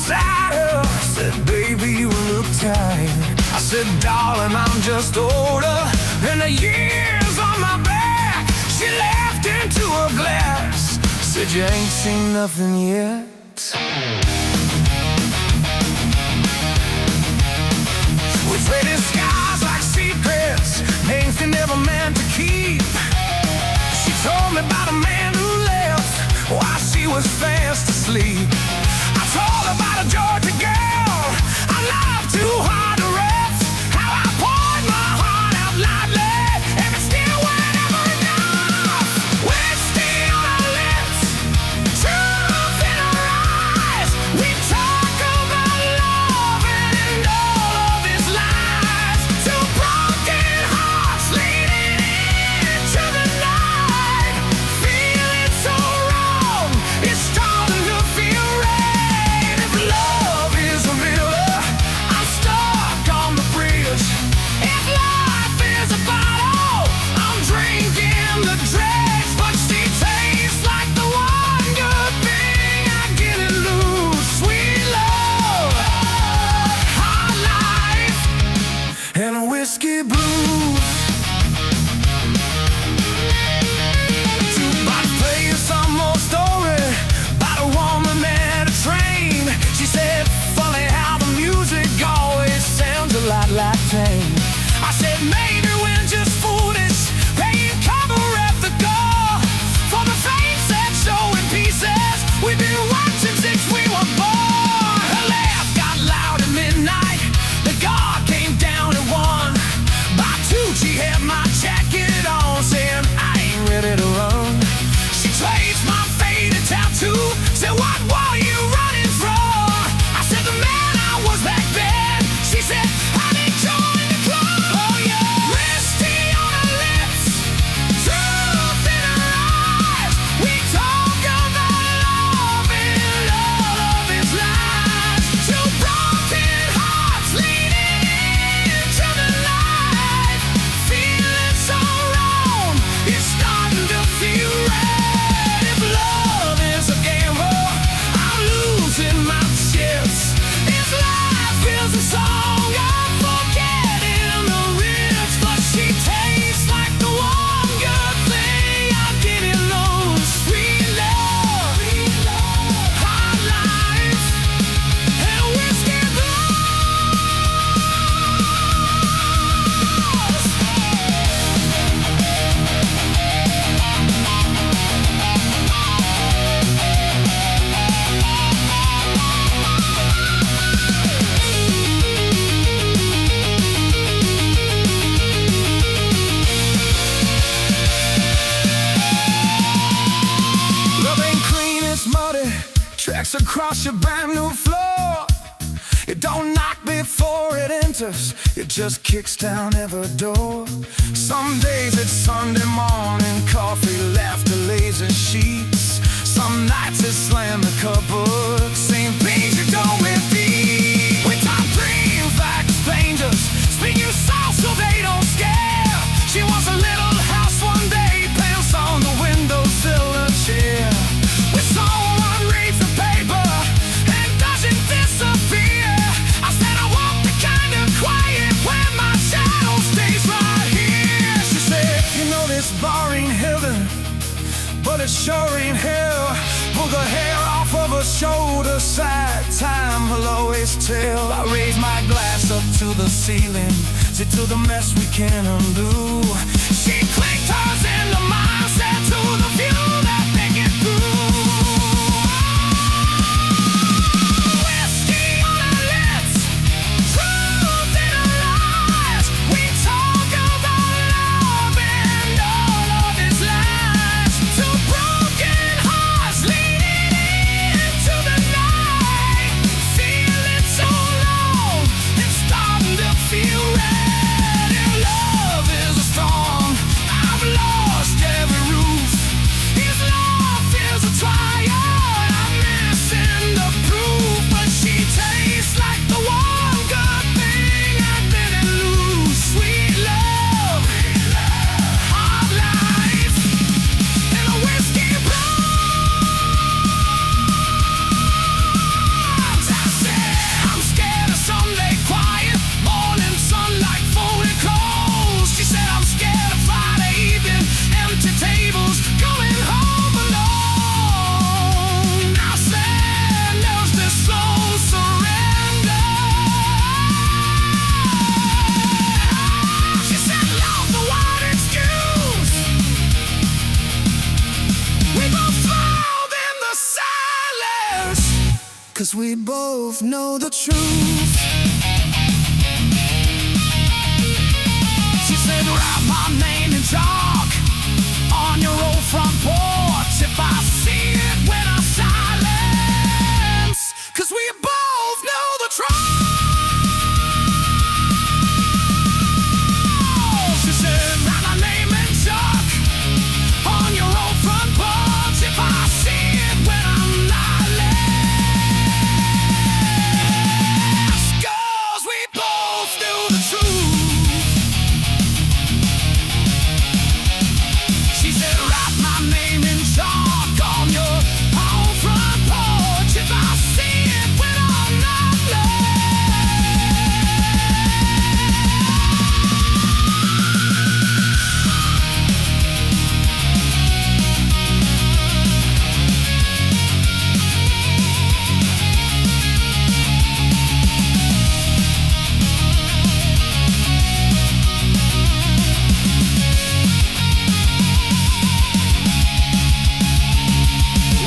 beside her. Said, baby, you look tired. I said, darling, I'm just older, and the years on my back. She laughed into her glass. Said, you ain't seen nothing yet. We traded skies like secrets, names they never meant to keep. She told me about a man who left while she was fast asleep. I told her about a Georgia girl I loved too hard to rest. How I poured my heart out lightly, and it still weren't ever enough. Whiskey on her lips, truth in her eyes. We talk about love and all of its lies. Two broken hearts leading into the night. Feeling so wrong, it's starting to feel right. If love is a river, I'm stuck on the bridge. If life is a bottle, I'm drinking the dregs. But she tastes like the one good thing I get and lose. Sweet love, hard life, and a whiskey blues. Jukebox playing some more story about a woman and a train. She said, funny how the music always sounds a lot like pain. I said, maybe we're just foolish, paying cover at the door for the fates that show in pieces we've been watching since we were born. Her laugh got loud at midnight, the guard came down at 1. By 2 she had my jacket on, saying I ain't ready to run. She traced my faded tattoo, said, what war you running from? I said, the man I was back then. She said, I didn't join the club. Oh yeah, whiskey on her lips, truth in her eyes. We talk about love and all of its lies. Two broken hearts leading into the night. Feeling so wrong, it's starting to feel right. If love is a gamble, I'm losing my chips. If life is a song, I'm forgetting the riffs. But she tastes like the one good thing I'm getting loose. Sweet love, hard life, and whiskey blues. Love ain't clean, it's muddy. Tracks across your brand new floor. It don't knock before it enters, it just kicks down every door. Some days it's Sunday morning, coffee, laughter, lazy sheets. Some nights it's slam the cupboard, same things you done with these. We talk dreams like strangers, speak you soft so they don't scare. She wants a little house one day, pants on the windowsill, a chair. We saw one reads the paper and doesn't disappear. I said I want the kind of quiet where my shadow stays right here. She said, you know this bar ain't heaven, but it sure ain't hell. Pull the hair off of her shoulder, side time will always tell. I raise my glass up to the ceiling, see to the mess we can't undo. She clicked hers into mine, said to the view that they get through. Whiskey on her lips, truth in her eyes. We talk about love and all of its lies. Two broken hearts leading into the night. Feeling so long, it's starting to feel right. If love is a storm, I've lost every roof. If love is a trial, I'm missing the proof. But she tastes like the one good thing I didn't lose. Sweet love, hard life, and a whiskey blues. I 'cause we both know the truth. She said, write my name in chalk on your old front porch. If I see it when I silence, 'cause we both know the truth. She said, write my name in chalk on your old front porch. If I see it when I'm not left, 'cause we both knew the truth. She said, write my name in chalk on your old front porch. If I see it when I'm not left.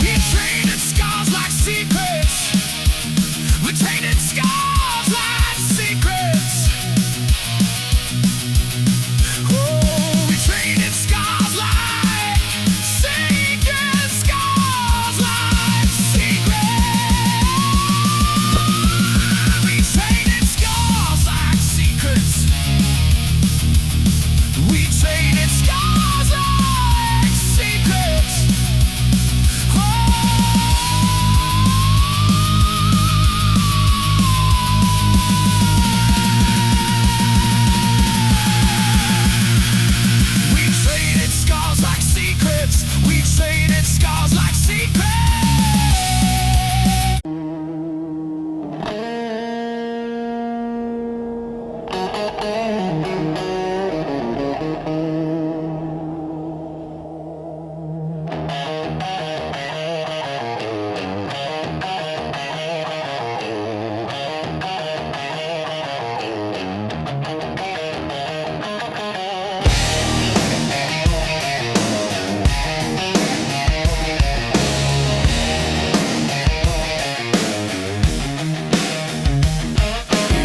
We traded scars like secrets. We traded scars like secrets. Oh, we traded scars like secrets. Scars like secrets. We traded scars like secrets. We traded scars like secrets. We traded scars like secrets. We traded scars like secrets.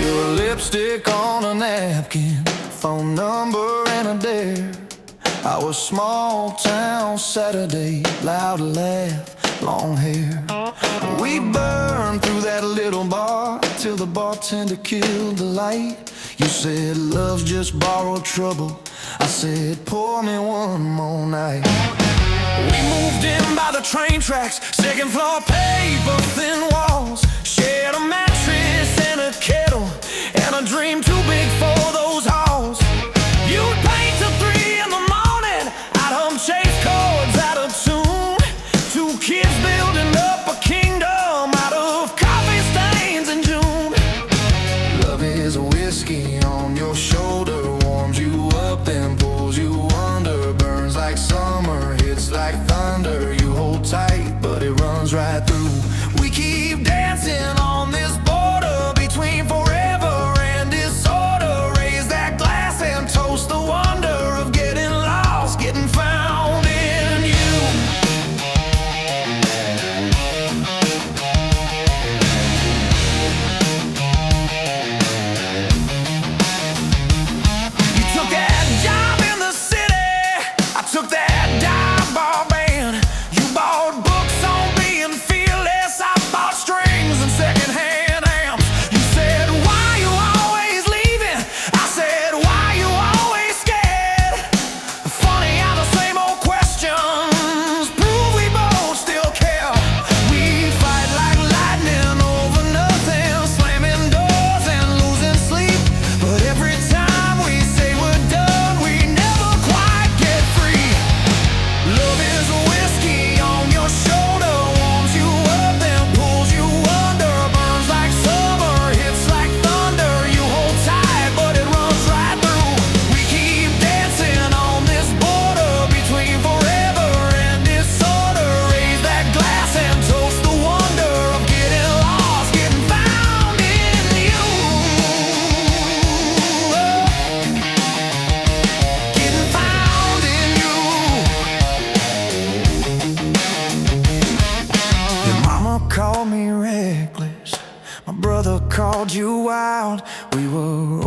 Your lipstick on a napkin, phone number and a dare. Our small town Saturday, loud laugh, long hair. We burned through that little bar till the bartender killed the light. You said love's just borrowed trouble. I said pour me one more night. We moved in by the train tracks, second floor paper thin walls. Shared a mattress and a kettle and a dream too big for those halls. You'd paint till 3 in the morning. I'd hum chase chords out of tune. Two kids building up a kingdom out of coffee stains in June. Love is a whiskey on your shoulder, warms you up then pulls you under. Burns like summer, hits like thunder. You hold tight, but it runs right through. We keep dancing on this border between forever and disorder. Raise that glass and toast the wonder of getting lost, getting found in you.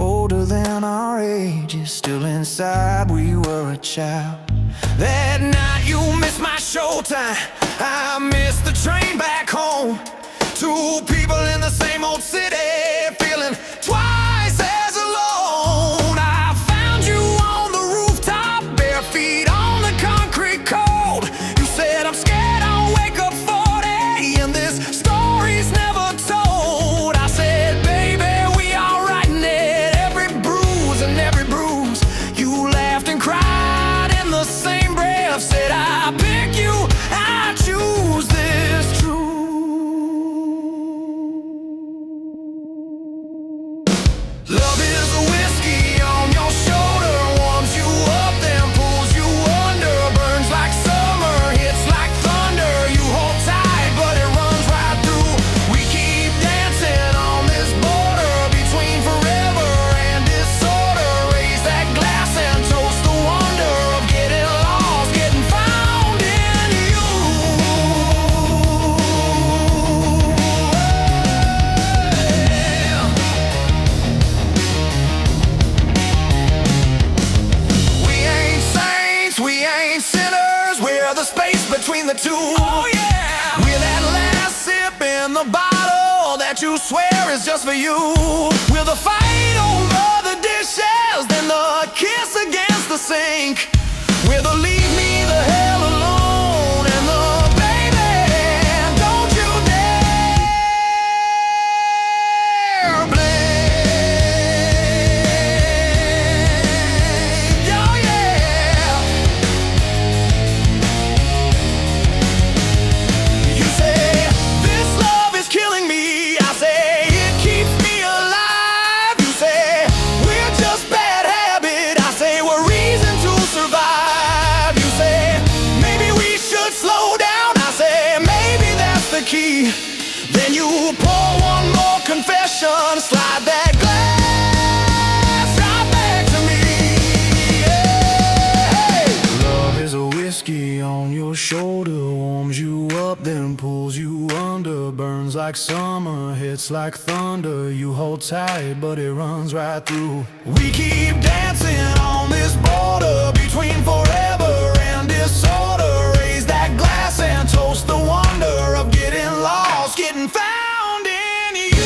older than our ages. Still inside we were a child. That night you missed my showtime, I missed the train back home. Two people in the same old city, feeling twice as alone. I found you on the rooftop, bare feet on the concrete cold. You said, I'm scared I'll wake up 40 and this story's never told. I said, baby, we are writing it, every bruise and every bruise. You laughed and cried in the same breath, said, I pick you, I choose this truth. Love is a whiskey on your shoulder, warms you up, then pulls you under. Burns like summer, hits like thunder. You hold tight, but it runs right through. We keep dancing on this border between forever and disorder. Raise that glass and toast the wonder of getting lost, getting found in you. We ain't sinners, we're the space between the two. Oh yeah! We're that last sip in the bottle that you swear is just for you. We're the fight over the dishes, then the kiss against the sink. We're the leave me the hell alone, and the baby, don't you dare blame. Oh yeah! You say, this love is killing me. I say, it keeps me alive. You say, we're just bad habit. I say, we're reason to survive. You say, maybe we should slow down. I say, maybe that's the key. Then you pour one more confession, slide that glass right back to me. Hey! Love is a whiskey on your shoulder, warms you up, then pulls you under. Burns like summer, hits like thunder. You hold tight, but it runs right through. We keep dancing on this border between forever and disorder. Raise that glass and toast the wonder of getting lost, getting found in you.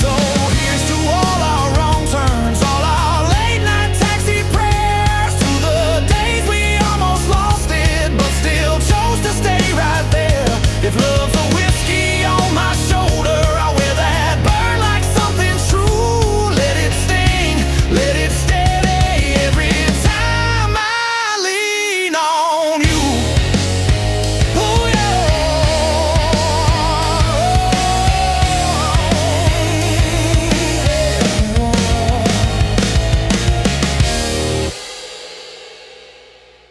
So here's to all our wrong turns, all our late night taxi prayers, to the days we almost lost it, but still chose to stay right there. If love's a whiskey on my shoulder, I'll wear that burn like something true. Let it sting, let it steady every time I lean on you. Oh yeah.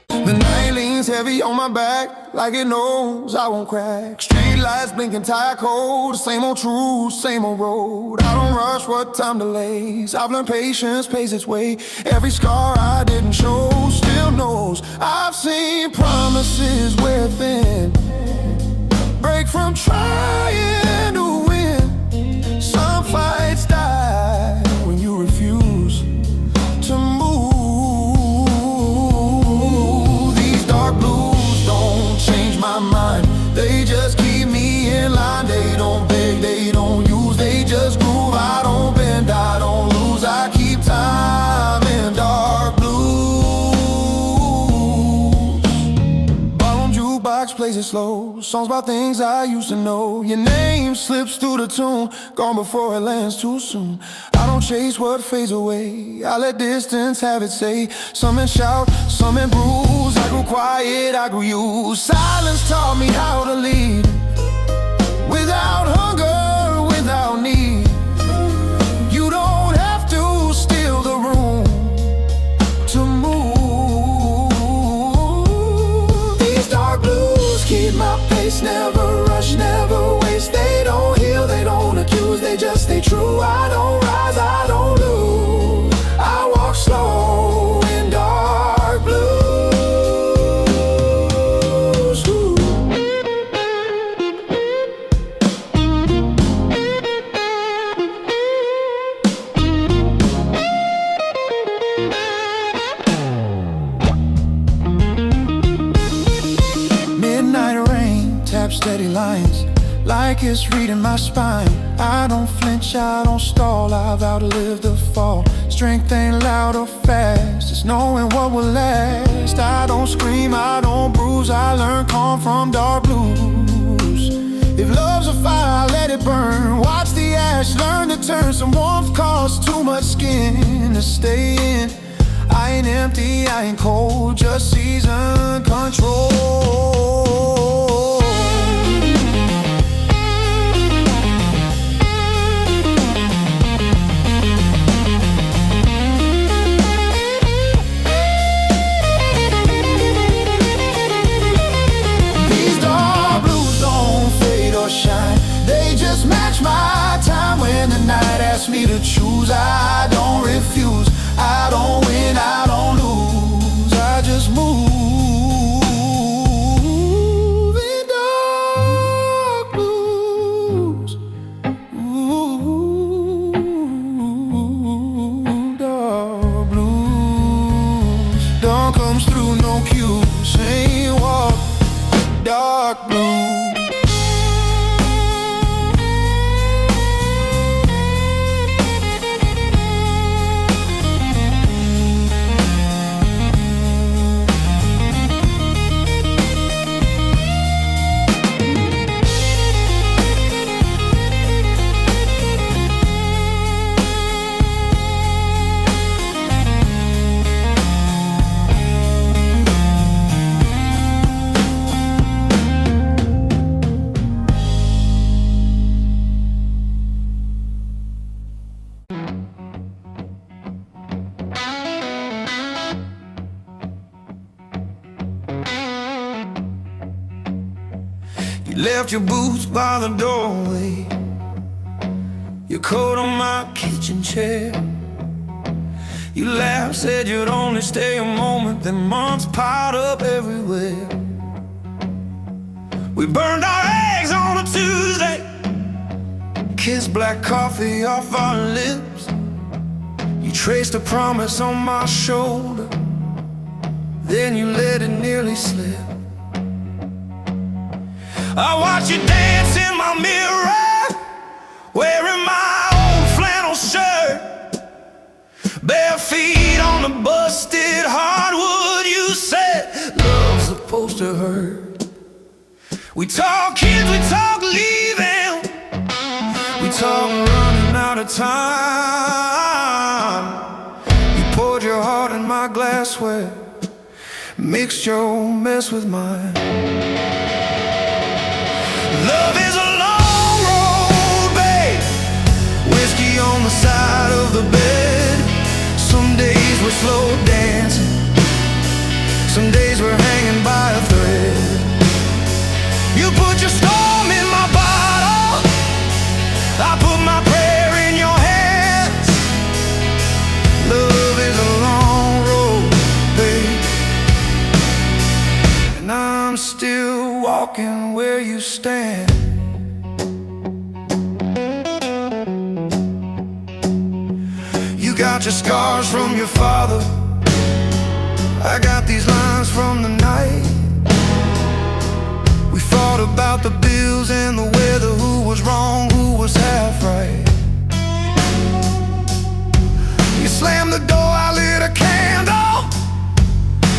The night leans heavy on my back, like it knows I won't crack. Street lights blinking, tire cold, same old truth, same old road. I don't rush, what time delays. I've learned patience pays its way. Every scar I didn't show still knows. I've seen promises wear thin, break from trying to win. Some fights die when you refuse to move. These dark blues don't change my mind, they just keep me in line. They don't beg, they don't use, they just groove. I don't bend, I don't lose, I keep time in dark blues. Bottom jukebox plays it slow, songs about things I used to know. Your name slips through the tune, gone before it lands too soon. I don't chase what fades away, I let distance have its say. Some men shout, some men bruise, I grew quiet, I grew used. Silence taught me how to lead, without hunger, without need. You don't have to steal the room to move. These dark blues keep my pace, never rush, never waste. They don't heal, they don't accuse, they just stay true. I don't rise, I don't lose, I walk slow in dark blue. steady lines, like it's reading my spine. I don't flinch, I don't stall, I've outlived the fall. Strength ain't loud or fast, it's knowing what will last. I don't scream, I don't bruise, I learn calm from dark blues. If love's a fire, let it burn. Watch the ash, learn to turn. Some warmth costs too much skin to stay in. I ain't empty, I ain't cold, just seasoned control. These dark blues don't fade or shine, they just match my time. When the night asks me to choose, I don't refuse. I don't win, I don't lose, I just move in dark blues. Ooh, dark blues. Dawn comes through, no cues, ain't walk, dark blues. You left your boots by the doorway, your coat on my kitchen chair. You laughed, said you'd only stay a moment, then months piled up everywhere. We burned our eggs on a Tuesday, kissed black coffee off our lips. You traced a promise on my shoulder, then you let it nearly slip. I watch you dance in my mirror, wearing my old flannel shirt, bare feet on the busted hardwood. You said love's supposed to hurt. We talk kids, we talk leaving, we talk running out of time. You poured your heart in my glassware, mixed your mess with mine. Love is a long road, babe, whiskey on the side of the bed. Some days we're slow dancing, some days we're hanging by a thread. You put your storm in my bottle, I put my prayer in your hands. Love is a long road, babe, and I'm still walking where you stand. You got your scars from your father, I got these lines from the night. We fought about the bills and the weather, who was wrong, who was half right. You slammed the door, I lit a candle,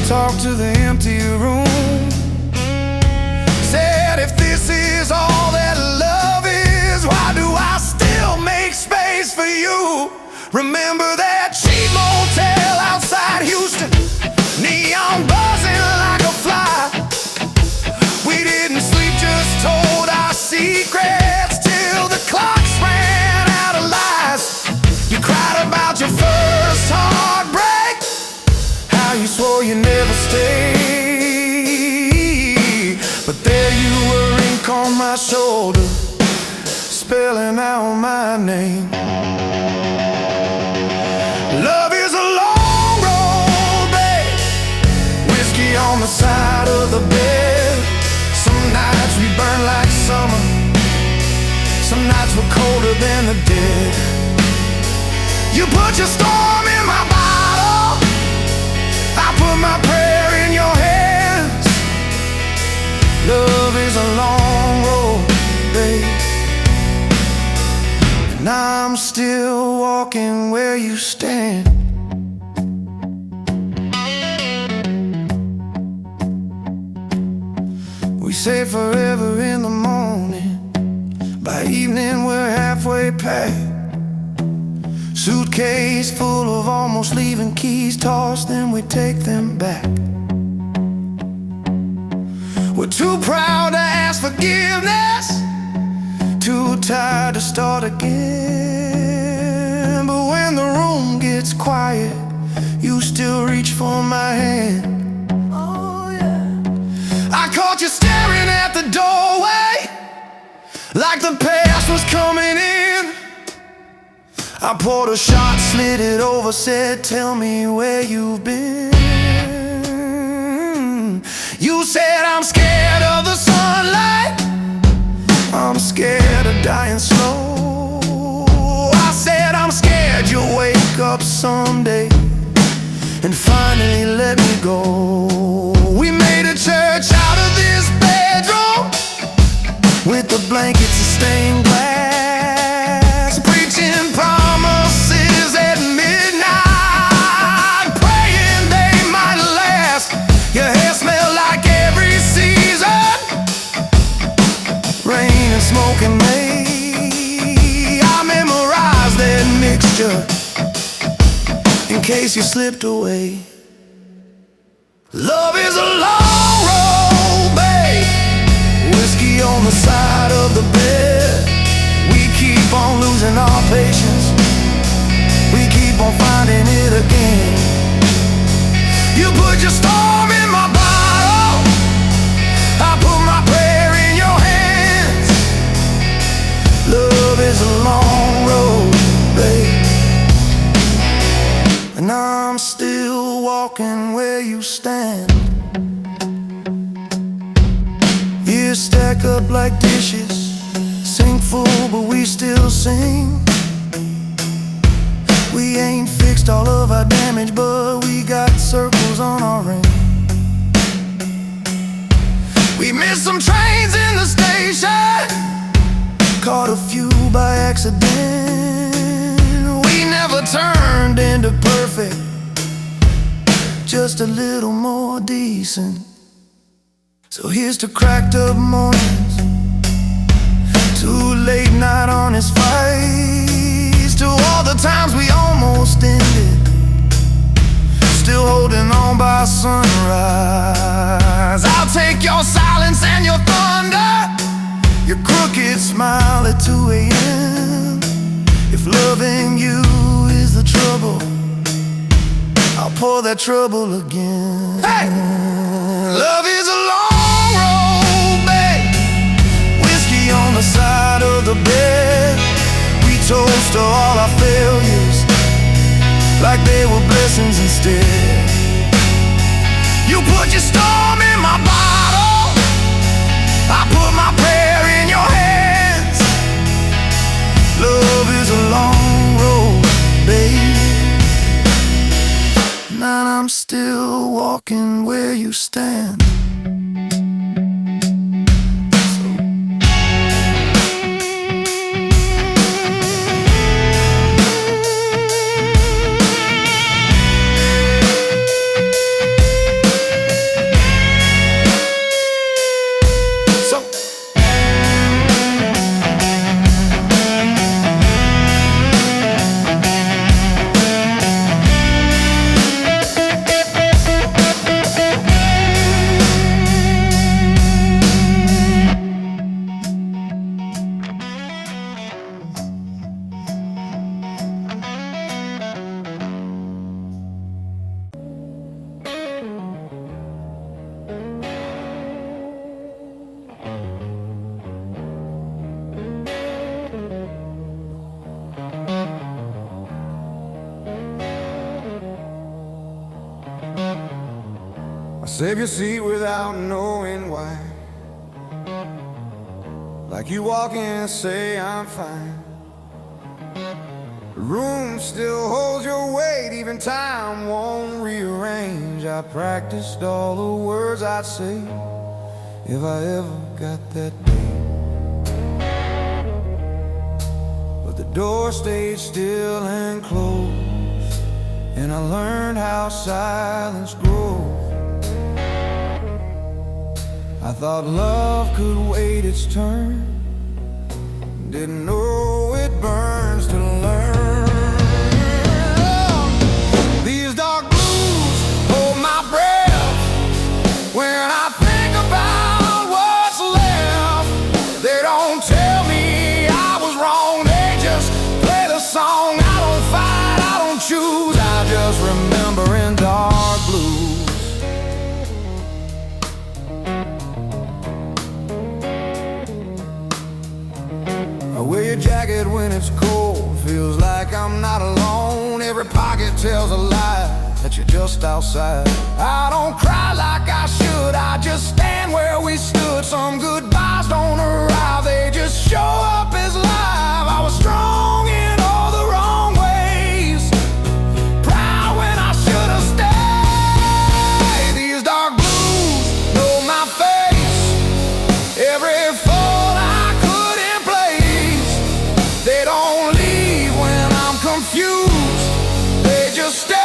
talked to the empty room. Said if this is all that love is, why do I still make space for you? Remember that cheap motel outside Houston, neon buzzing like a fly. We didn't sleep, just told our secrets till the clocks ran out of lies. You cried about your first heartbreak, how you swore you'd never stay. But there you were, ink on my shoulder, spelling out my name. Love is a long road, babe, whiskey on the side of the bed. Some nights we burn like summer, some nights were colder than the dead. You put your storm in my bottle, I put my prayer in your hands. Love is a long I'm still walking where you stand. We say forever in the morning, by evening we're halfway packed. Suitcase full of almost leaving keys tossed, then we take them back. We're too proud to ask forgiveness, too tired to start again. But when the room gets quiet, you still reach for my hand. Oh yeah. I caught you staring at the doorway, like the past was coming in. I poured a shot, slid it over, said, tell me where you've been. You said, I'm scared of the sunlight, I'm scared of dying slow. I said, I'm scared you'll wake up someday and finally let me go. We made a church out of this bedroom, with the blankets of stained glass, preaching promises at midnight, praying they might last. Your hair smelled like every season, rain and smoke and May. I memorized that mixture in case you slipped away. Love is a long road, babe, whiskey on the side of the bed. We keep on losing our patience, we keep on finding it again. You put your storm in my bottle, I put my prayer in your hands. Love is a long road, babe, and I'm still walking where you stand. Years stack up like dishes, sink full but we still sing. We ain't fixed all of our damage, but we got circles on our ring. We missed some trains in the station, caught a few by accident. We never turned into perfect, just a little more decent. So here's to cracked up mornings, to late night honest fights, to all the times we almost ended, still holding on by sunrise. I'll take your silence and your thunder, your crooked smile at 2 a.m. If loving you is the trouble, I'll pour that trouble again. Hey! Love is a long road, babe, whiskey on the side of the bed. We toast to all our failures like they were blessings instead. You put your storm in my bottle, I put my prayer in your hands. Love is a long road, babe, and I'm still walking where you stand. Save your seat without knowing why, like you walk in and say I'm fine. The room still holds your weight, even time won't rearrange. I practiced all the words I'd say if I ever got that day. But the Door stayed still and closed, and I learned how silence grows. I thought love could wait its turn, didn't know it burns to learn. These dark blues hold my breath when I think about what's left. They don't tell me I was wrong, they just play the song. I don't fight, I don't choose, I just remember in dark blues. I wear your jacket when it's cold, feels like I'm not alone. Every pocket tells a lie that you're just outside. I don't cry like I should, I just stand where we stood. Some goodbyes don't arrive, they just show up as live. I was strong in all the wrong ways, proud when I should have stayed. These dark blues know my face, every fault I could in place. They don't leave when I'm confused, they just stay.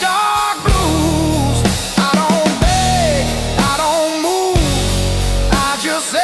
Dark blues, I don't beg, I don't move, I just say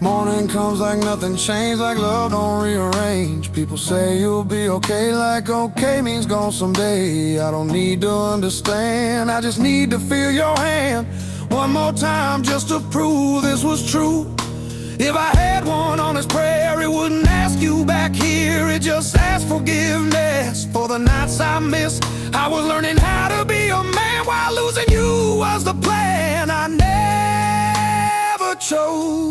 morning comes like nothing changed, like love don't rearrange. People say you'll be okay, like okay means gone someday. I don't need to understand, I just need to feel your hand one more time just to prove this was true. If I had one on this prayer, it wouldn't ask you back here, it just asked forgiveness for the nights I missed. I was learning how to be a man while losing you was the plan I never chose.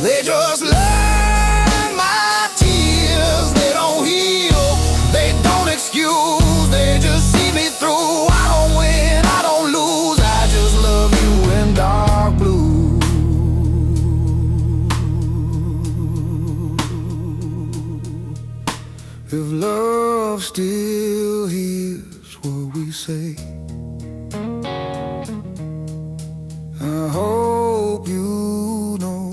They just learn my tears, they don't heal, they don't excuse, they just see me through. I don't win, I don't lose, I just love you in dark blue. If love still hears what we say, I hope you know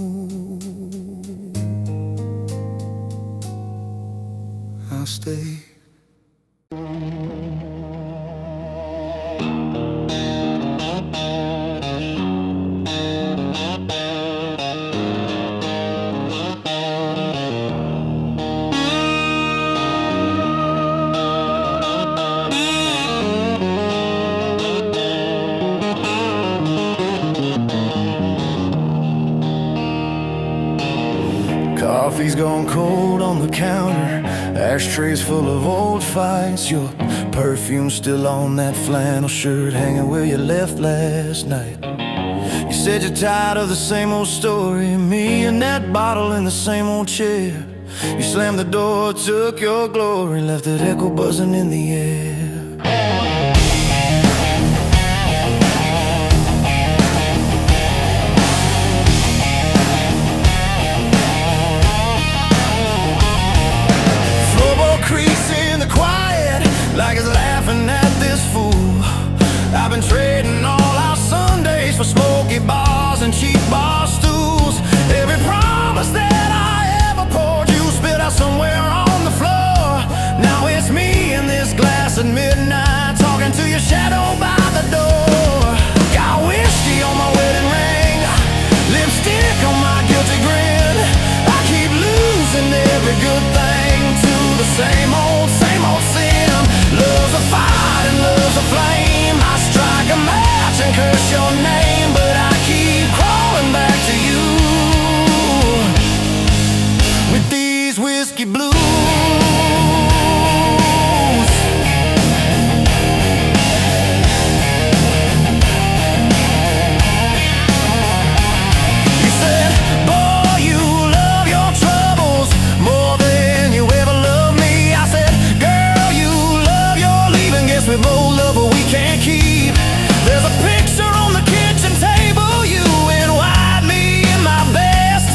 I'll stay. Coffee's gone cold on the counter, ashtrays full of old fights. Your perfume still on that flannel shirt hanging where you left last night. You said you're tired of the same old story, me and that bottle in the same old chair. You slammed the door, took your glory, left that echo buzzing in the air. Like it's laughing at this fool. I've been trading all our Sundays for smoky bars and cheap bar stools. Every promise that I ever poured you spit out somewhere on the floor. Now it's me in this glass at midnight, talking to your shadow by the door. Got whiskey on my wedding ring, lipstick on my guilty grin. I keep losing every good thing to the same old sin. Love's a fight and love's a flame. I strike a match and curse your name, but I keep crawling back to you with these whiskey blues. You said, boy, you love your troubles more than you ever loved me. I said, girl, you love your leaving. Guess we both love what we can't keep. There's a picture on the kitchen table, you in white, me in my best.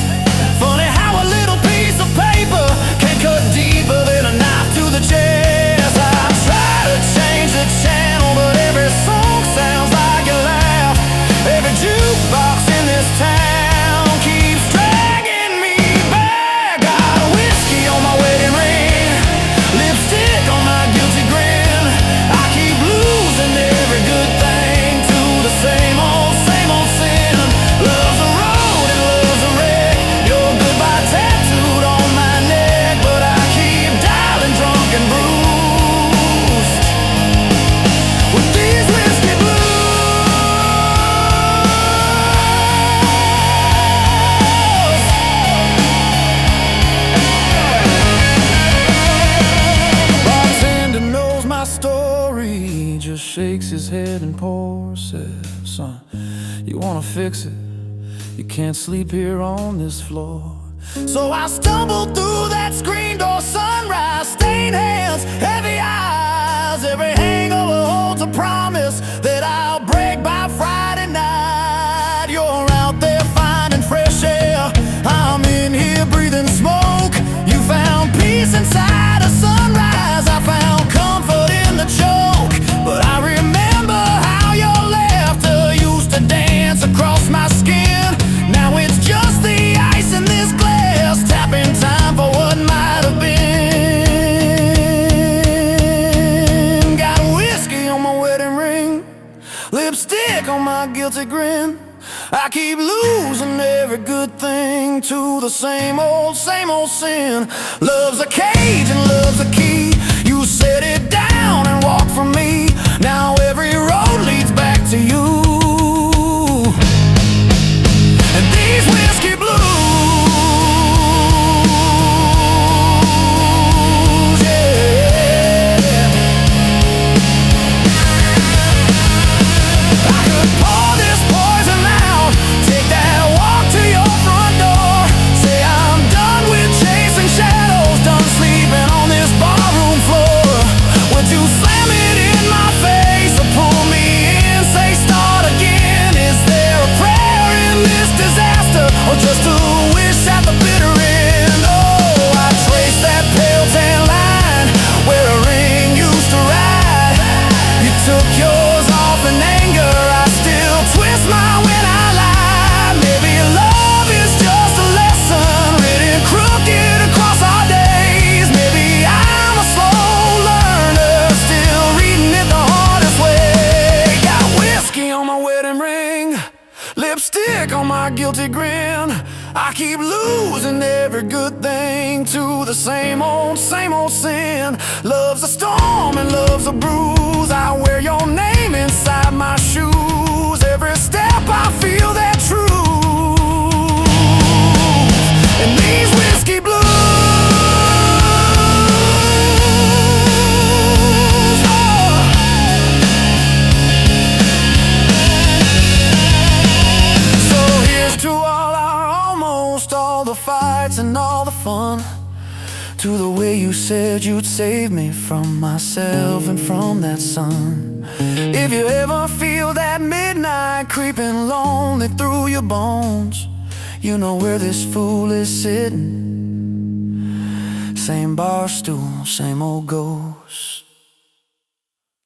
Funny how a little piece of paper can cut deeper than a knife to the chest. I try to change the channel, but every song sounds like a laugh. Every jukebox in this town keeps dragging me back. Got whiskey on my wedding ring, lipstick on my guilty grin. I keep losing every good thing to the same old sin. Love's a road and love's a wreck. Your goodbye tattooed on my neck, but I keep dialing drunk and bruised with these whiskey blues. Bartender knows my story, just shakes his head and pours. Says, son, you wanna fix it? You can't sleep here on this floor. So I stumbled through that screen door, sunrise, stained hands, heavy eyes. Every hangover holds a promise that I'll break by Friday night. You're out there finding fresh air, I'm in here breathing smoke. You found peace inside a sunrise, I found comfort in the choke. But I remember how your laughter used to dance across my skin. Now it's just the ice in this glass, tapping time for what might have been. Got whiskey on my wedding ring, lipstick on my guilty grin. I keep losing every good thing to the same old sin. Love's a cage and love's a key. You set it down and walk from me. Now every road leads back to you. And these whiskey blues, yeah. I could pour this poison out, take that walk to your front door. Say I'm done with chasing shadows, done sleeping on this barroom floor. Would you slam it in my face or pull me in, say start again? Is there a prayer in this disaster, or just a wish at the bitter end? Oh, I traced that pale tan line where a ring used to ride. You took yours off in anger, I still twist mine when I lie. Maybe love is just a lesson written crooked across our days. Maybe I'm a slow learner, still reading it the hardest way. Got whiskey on my wedding ring, lipstick on my guilty grin. I keep losing every good thing to the same old sin. Love's a storm and love's a bruise. I wear your name inside my shoes. Every step I feel that truth. And these whiskey blues, oh. nights and all the fun, to the way you said you'd save me from myself and from that sun. If you ever feel that midnight creeping lonely through your bones, you know where this fool is sitting. Same bar stool, same old ghost.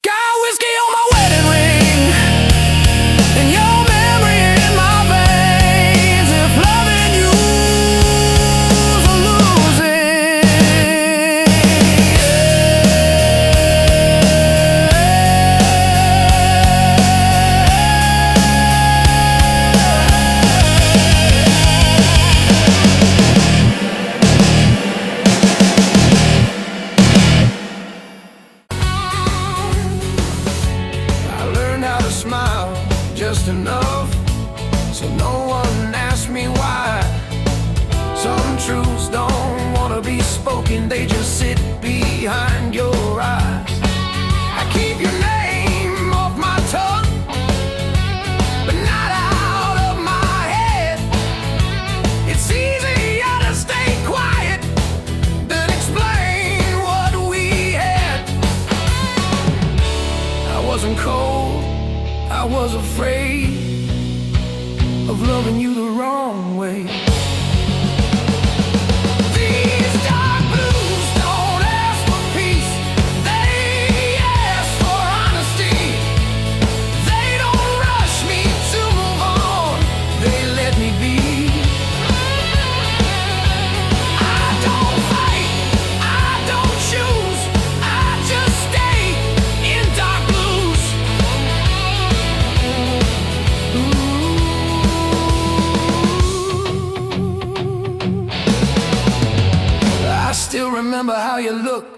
Got whiskey on my wedding ring, and your memory in my veins. If loving you's a losing, smile just enough so no one asks me why. Some truths don't wanna be spoken, they just sit behind your eyes. I keep your name off my tongue, but not out of my head. It's easier to stay quiet than explain what we had. I wasn't cold, I was afraid of loving you the wrong way. These dark blues don't ask for peace, they ask for honesty. They don't rush me to move on, they let me be. I don't fight, I don't choose, I just stay in dark blues. I still remember how you looked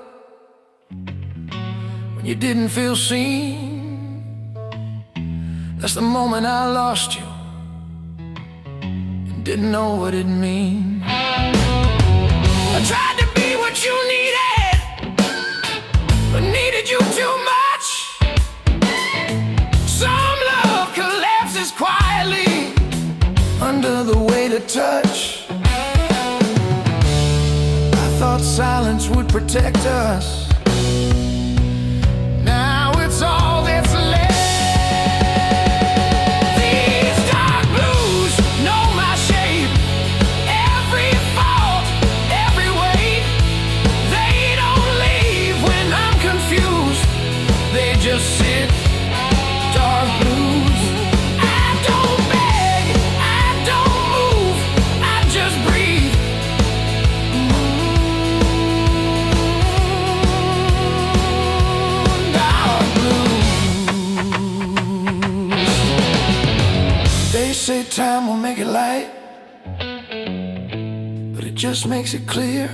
when you didn't feel seen. That's the moment I lost you and didn't know what it meant. I tried to be what you needed, but needed you too much. Some love collapses quietly under the weight of touch. Thought silence would protect us. Now it's all that's left. These dark blues know my shape, every fault, every weight. They don't leave when I'm confused, they just sit. Dark blues. I don't beg, I don't move, I just breathe. Say time will make it light, but it just makes it clear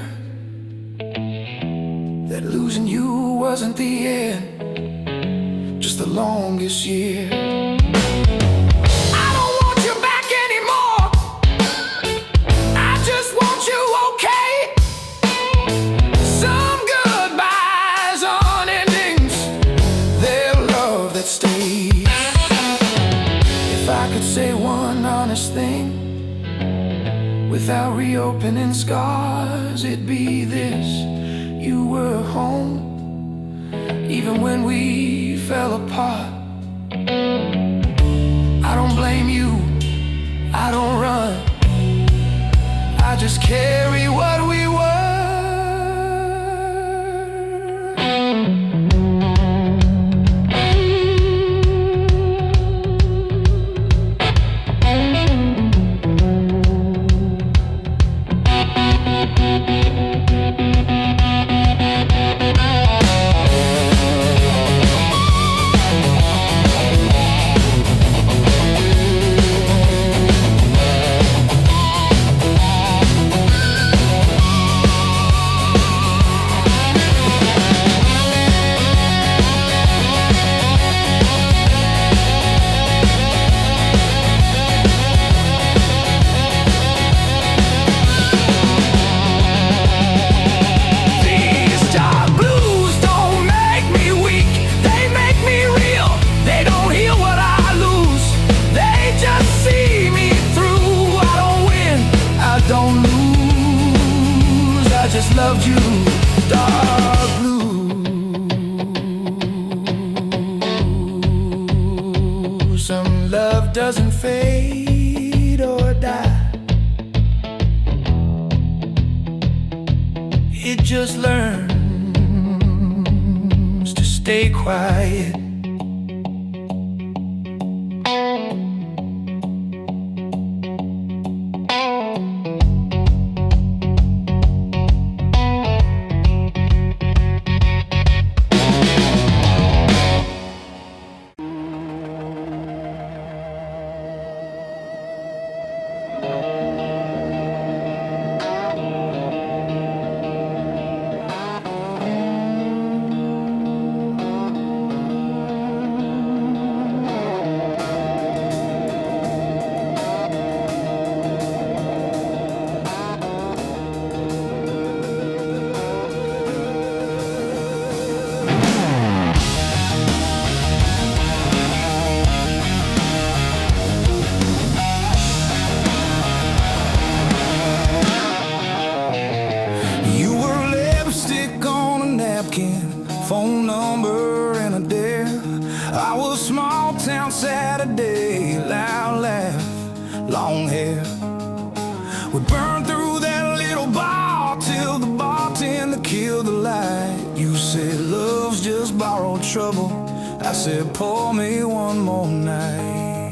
that losing you wasn't the end, just the longest year. I don't want you back anymore, I just want you okay. Some goodbyes on endings, they're love that stays. If I could say one honest thing without reopening scars, it'd be this: you were home even when we fell apart. I don't blame you, I don't run, I just carry what we were. loved you, dark blue. Some love doesn't fade or die, it just learns to stay quiet. Phone number and a dare. I was small town Saturday, loud laugh, long hair. We burned through that little bar till the bartender killed the light. You said love's just borrowed trouble. I said pour me one more night.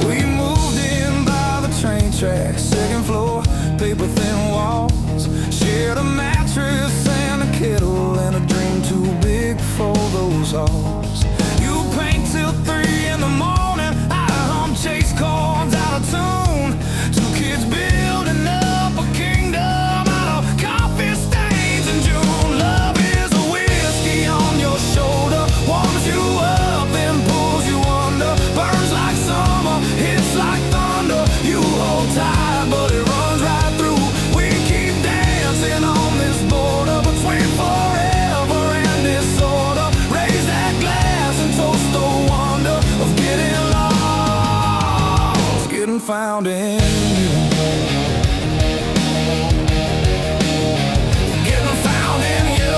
We moved in by the train tracks, second floor, paper thin walls, shared a mattress and a kettle and a dream too big for those halls. You paint till 3 in the morning, I hum chase chords out of tune. Two kids building up a kingdom out of coffee stains in June. Love is a whiskey on your shoulder, warms you up and pulls you under, burns like summer, hits like thunder. You hold tight but it runs right through. We keep dancing on this border between forever and disorder. Raise that glass and toast the wonder of getting lost, getting found in you. Getting found in you.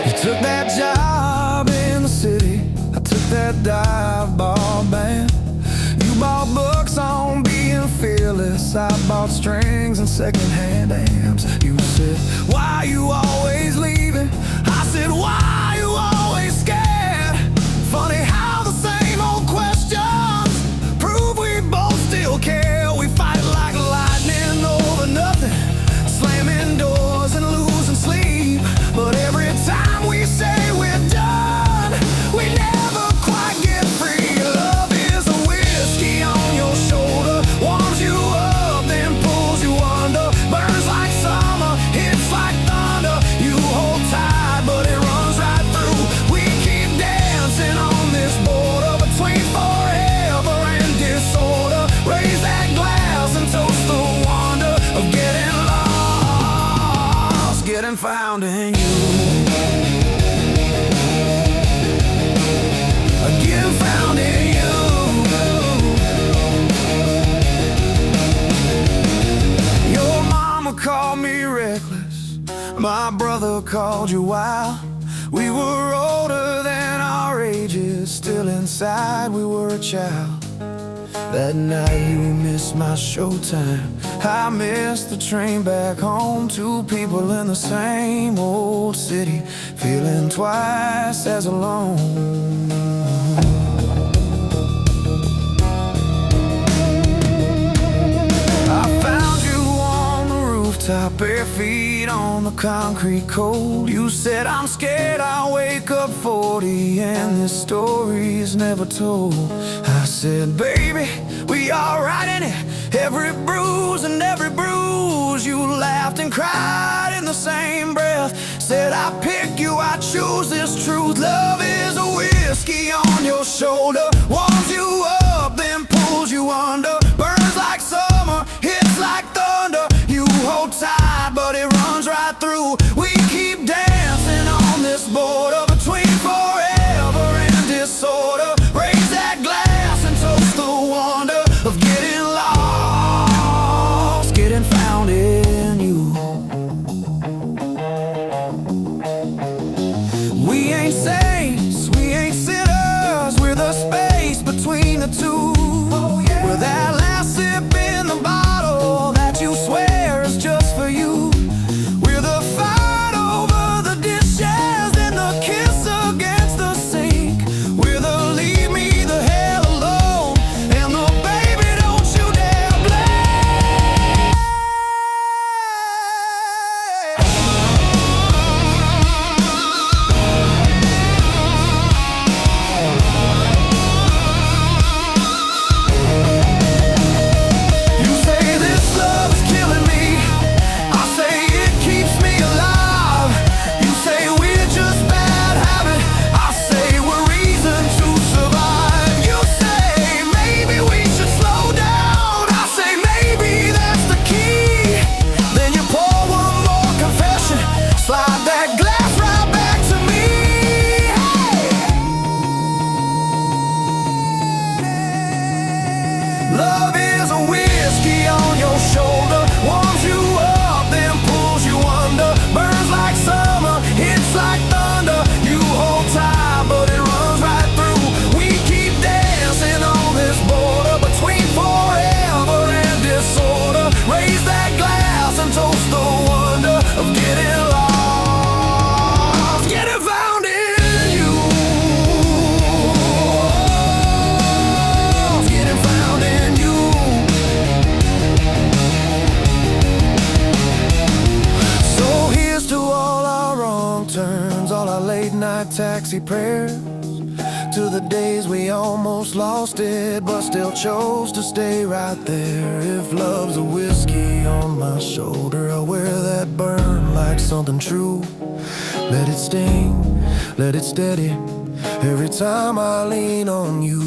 You took that job in the city, I took that dive bar band. You bought books on being fearless, I bought strings and secondhand amps. You said, why you always leaving? I said, why you always scared? Funny how the same old questions prove we both still care. We fight like lightning over nothing, slamming doors and losing sleep. But every time we say we're done, we never quite get free. Love is a whiskey on your shoulder, warms you up then pulls you under, burns like summer, hits like thunder. You hold tight but it runs right through. We keep dancing on this border between forever and disorder. Raise that glass and toast the wonder of getting lost, getting found in you. Getting found in you. Your mama called me reckless, my brother called you wild. We were older than our ages, still inside we were a child. That night you missed my showtime, I missed the train back home. Two people in the same old city, feeling twice as alone. I found you on the rooftop, bare feet on the concrete cold. You said, I'm scared I'll wake up 40 and this story's never told. I said, baby, we are right in it, every bruise and every bruise. You laughed and cried in the same breath, said, I pick you, I choose this truth. Love is a whiskey on your shoulder, warms you up then pulls you under, burns like summer, hits like thunder. You hold tight but it runs right through. We keep dancing on this border between forever and disorder. midnight taxi prayers to the days we almost lost it, but still chose to stay right there. If love's a whiskey on my shoulder, I'll wear that burn like something true. Let it sting, let it steady every time I lean on you.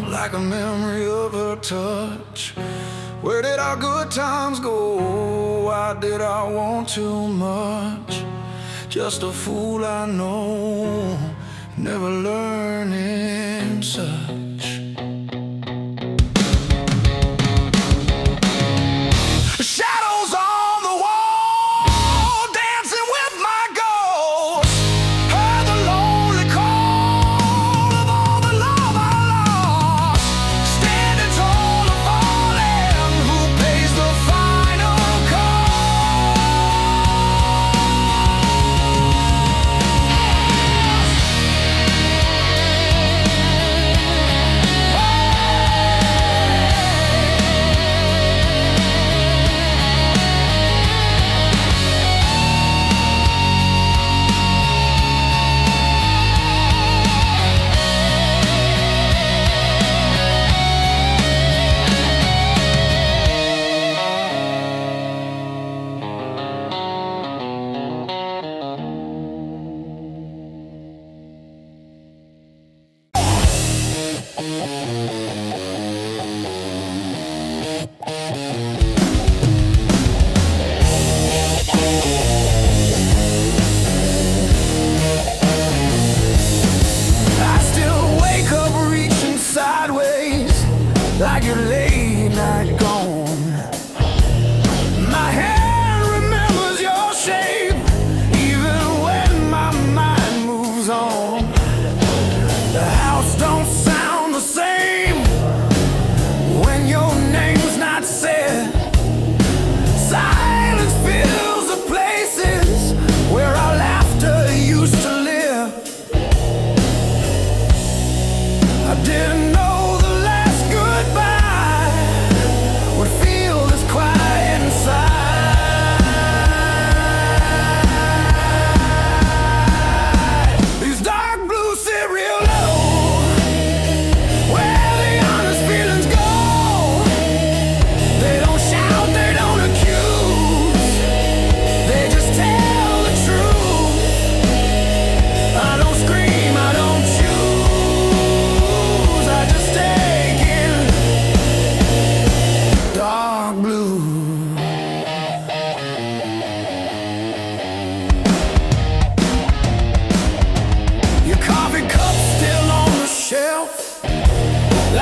Like a memory of her touch. Where did our good times go? Why did I want too much? Just a fool I know, never learning such. Shadows on the wall, dancing with my ghost. Heard the lonely call of all the love I lost. Standing tall or falling, who pays the final cost?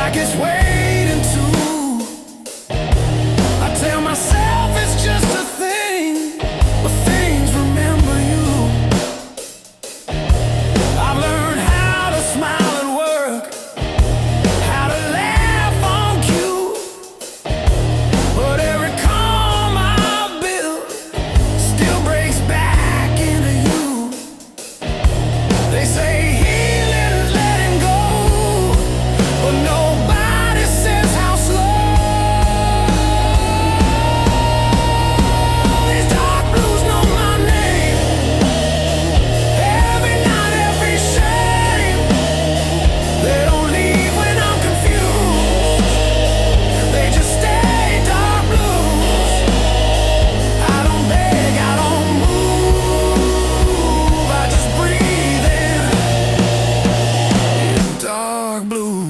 like it's waiting to. I tell myself it's just a thing, but things remember you. I've learned how to smile at work, how to laugh on cue, but every calm I've built still breaks back into you. They say healing's letting go, but nobody says how slow. These dark blues know my name, every night, every shame. They don't leave when I'm confused, they just stay dark blues. I don't beg, I don't move, I just breathe in dark blue.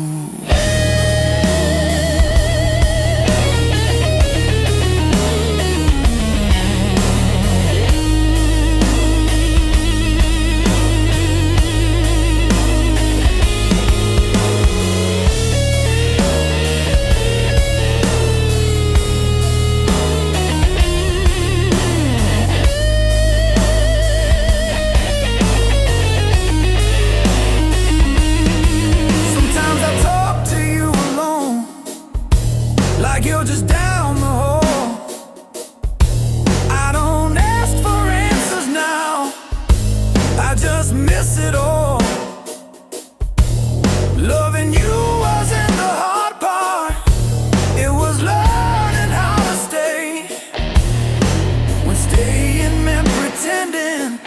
Sometimes I talk to you alone, like you're just down the hall. I don't ask for answers now, I just miss it all. Loving you wasn't the hard part, it was learning how to stay. When staying meant pretending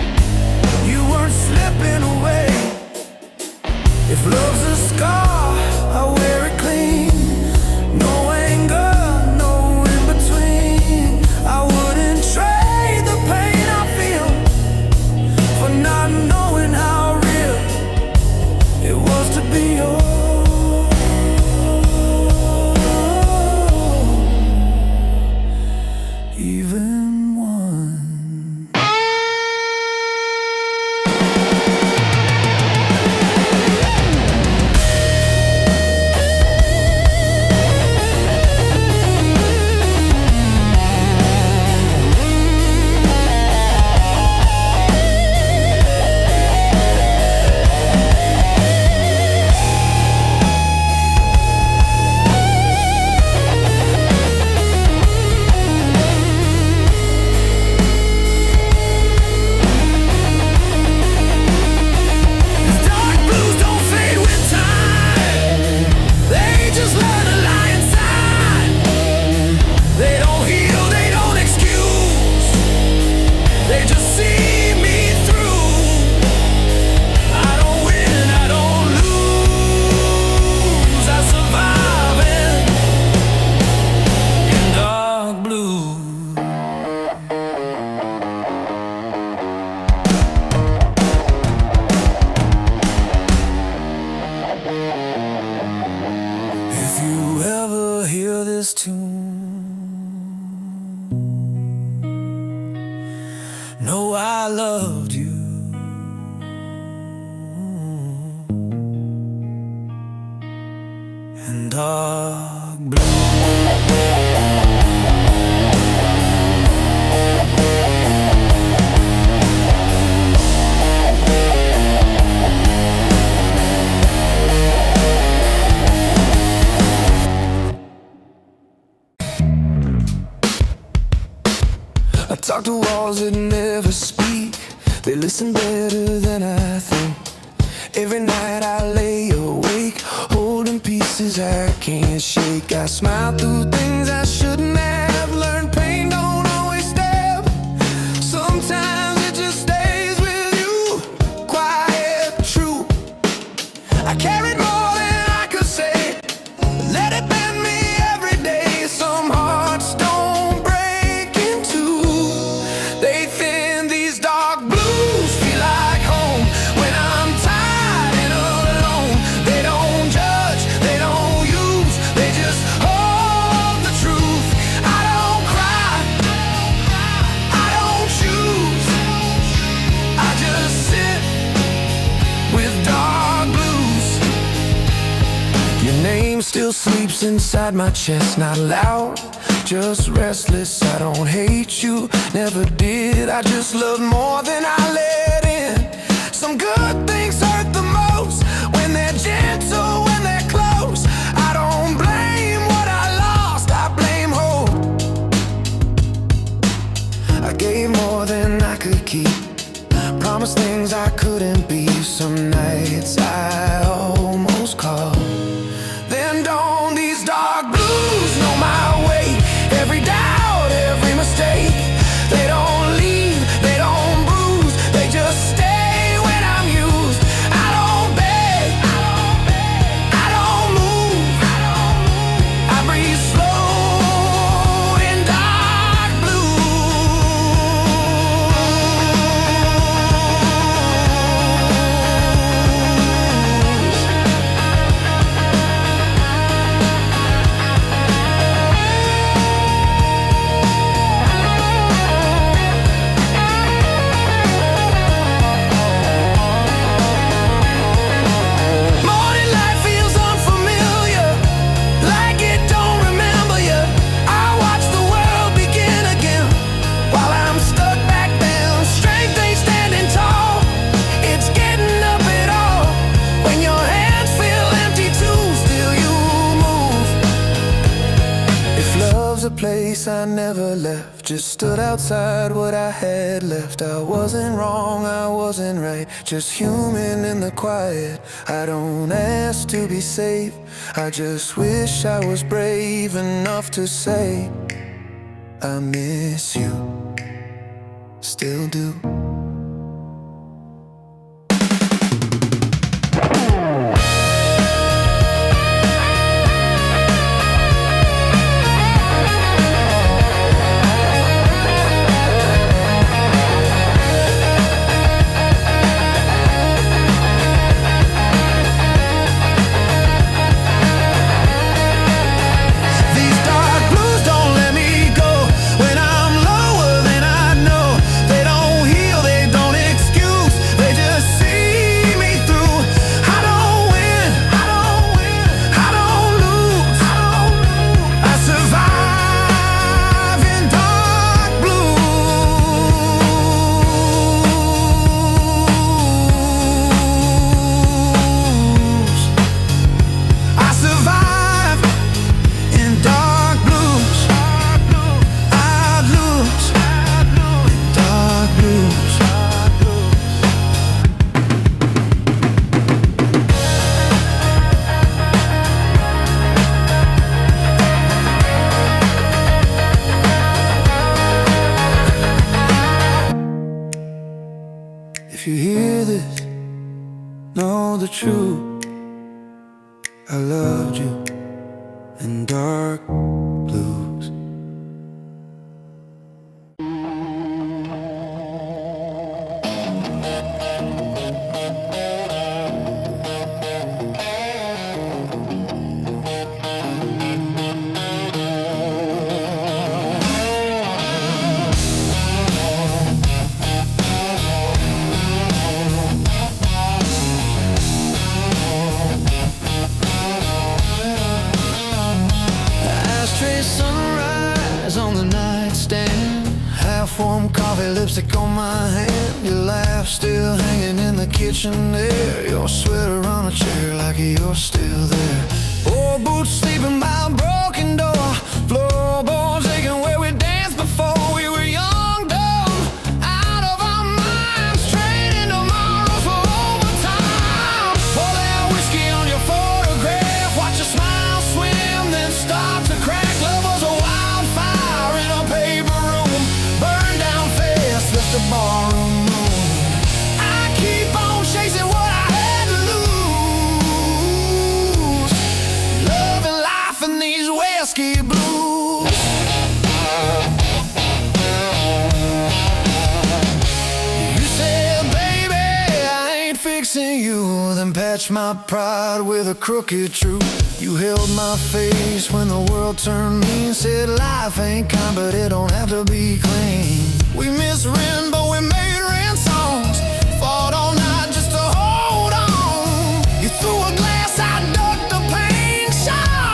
you weren't slipping away. If love's a scar, I wear it clean. No anger, no in between. I wouldn't trade the pain I feel for not knowing how real it was to be yours. Even one. These dark blues don't fade with time, they just learn to lie inside. They don't heal, they don't excuse, they just see me through. I don't win, I don't lose, I survive in dark blue. If you ever hear this tune, know I loved you. And dark blue. I talk to walls that never speak, they listen better than I think. Every night I lay awake, holding pieces I can't shake. I smile through things I shouldn't have, learned pain don't always stab. Sometimes it just stays with you, quiet, true. I carried more than I could say, let it bend me every day. Some hearts don't break in two, they thin. These dark blues feel like home when I'm tired and alone. They don't judge, they don't use, they just hold the truth. I don't cry, I don't choose, I just sit with dark blues. Still sleeps inside my chest, not loud, just restless. I don't hate you, never did. I just love more than I let in. Some good things hurt the most when they're gentle, when they're close. I don't blame what I lost, I blame hope. I gave more than I could keep, promised things I couldn't be. Some nights I almost called. Then dawned these dark blues, know my way. Every doubt, every mistake. They don't leave, they don't bruise, they just stay when I'm used. I don't beg, I don't move, I breathe slow in dark a place I never left, just stood outside what I had left. I wasn't wrong, I wasn't right, just human in the quiet. I don't ask to be safe, I just wish I was brave enough to say I miss you, still do. If you hear this, know the truth. I loved you in dark blues. Sunrise on the nightstand, half-warm coffee, lipstick on my hand. Your laugh still hanging in the kitchen there, your sweater on a chair like you're still there. Old boots sleeping by a broken door, floorboards aching where we danced before we were young, dumb, out of our minds, trading tomorrows for overtime. Pour that whiskey on your photograph, watch your smile swim, then start to crack. The barroom room. I keep on chasing what I had to lose, loving life in these whiskey blues. You said, baby, I ain't fixing you, then patched my pride with a crooked truth. You held my face when the world turned mean, said life ain't kind, but it don't have to be clean. We misread, but we made rain songs, fought all night just to hold on. You threw a glass, I ducked the pain shot.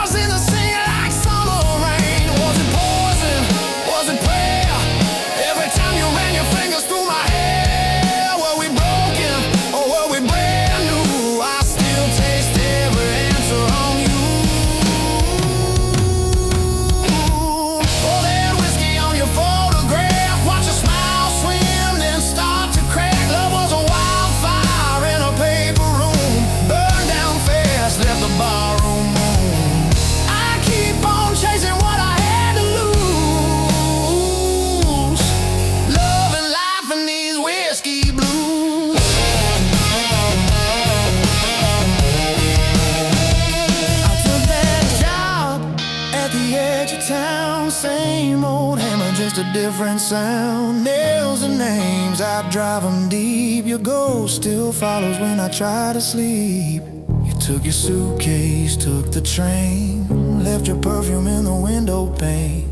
just a different sound. Nails and names, I drive them deep. Your ghost still follows when I try to sleep. You took your suitcase, took the train, left your perfume in the window pane,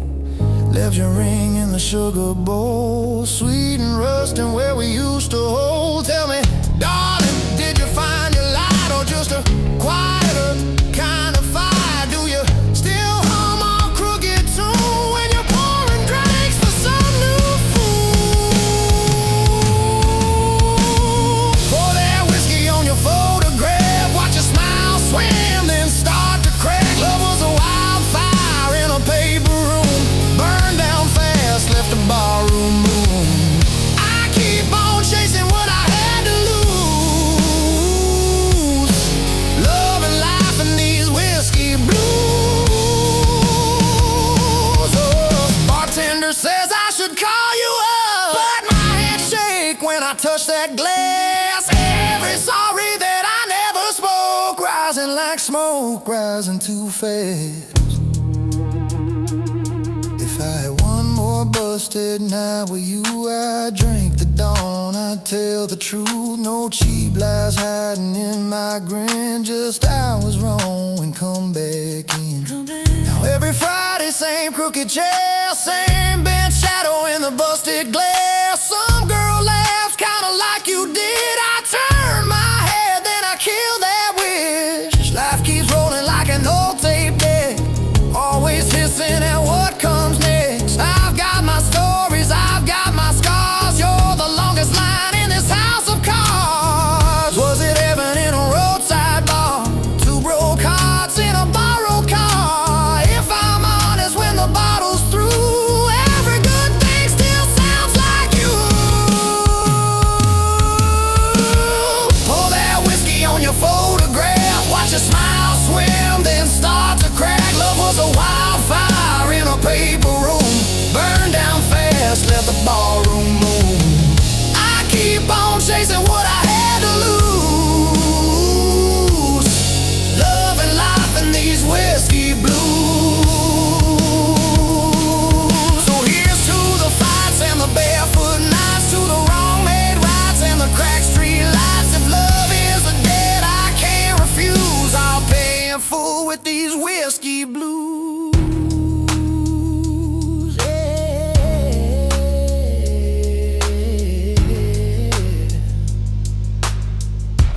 left your ring in the sugar bowl, sweet and rusting where we used to hold. Tell me, darling, did you find your light, or just a quieter kind of fire? Do you still hum on crooked tune when you're pouring drinks for some new fool? Pour that whiskey on your photograph, watch your smile swim, then start to crack. Love was a wildfire in a paper room, burned down fast, left the barroom room. I keep on chasing what I had to lose, love and life and these whiskey blues. Oh, bartender says I should call you up, but my head shake when I touch that glass. Every sorry that I never spoke, rising like smoke, rising too fast. If I had one more busted night with you, I'd drink the dawn, I'd tell the truth. No cheap lies hiding in my grin, just I was wrong and come back in. Now every Friday, same crooked chair, same bench shadow in the busted glass. Some girl laughs kinda like you did. I turned my head, then I killed that wish. Life keeps rolling like an old tape deck, always hissing at what comes next. I've got my stories, I've got my scars. You're the longest line in this house of cards. Was it heaven in a roadside bar? Two broke hearts in a borrowed car. If I'm honest, when the bottle's through, every good thing still sounds like you. Pour that whiskey on your photograph, watch your smile swim, then start to crack. Love was a wildfire in a paper room, burned down fast, left the barroom room. I keep on chasing what I had to lose, love and life and these whiskey blues. So here's to the fights and the barefoot nights, to the wrong made rights and the cracked street lights. If love is a debt I can't refuse, I'll pay in full with these whiskey blues.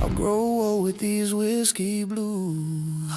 I'll grow old with these whiskey blues.